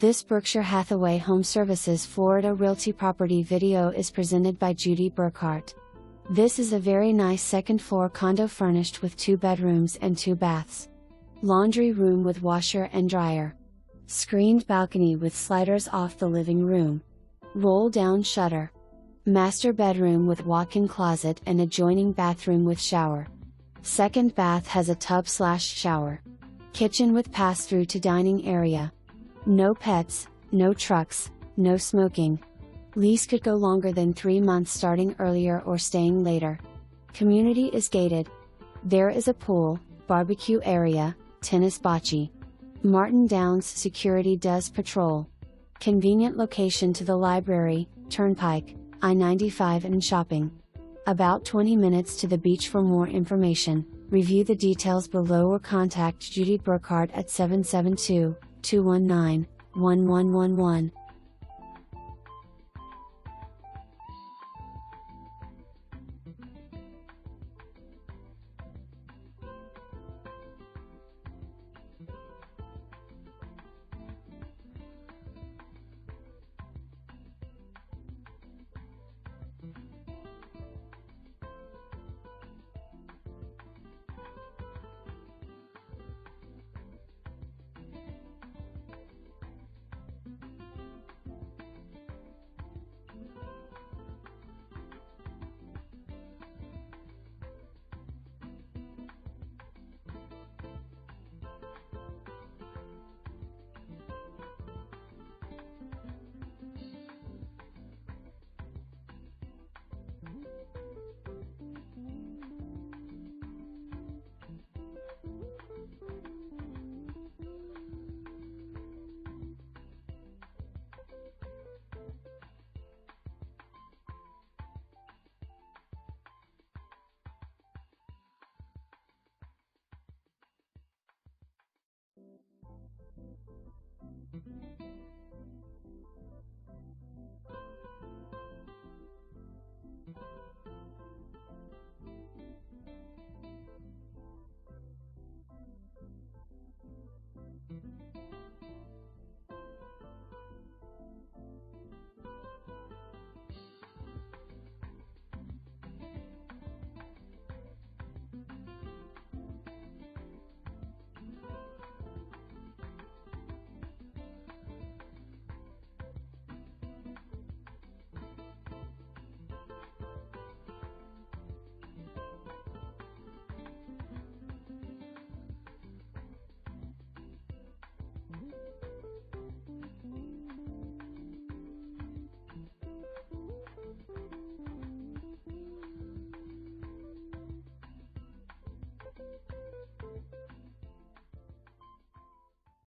This Berkshire Hathaway HomeServices Florida Realty property video is presented by Judy Burkhart. This is a very nice second floor condo furnished with 2 bedrooms and 2 baths. Laundry room with washer and dryer. Screened balcony with sliders off the living room. Roll down shutter. Master bedroom with walk-in closet and adjoining bathroom with shower. Second bath has a tub/shower. Kitchen with pass-through to dining area. No pets, no trucks, no smoking. Lease could go longer than 3 months starting earlier or staying later. Community is gated. There is a pool, barbecue area, tennis bocce. Martin Downs Security does patrol. Convenient location to the library, turnpike, I-95 and shopping. About 20 minutes to the beach. For more information, review the details below or contact Judy Burkhart at 772-219-1111.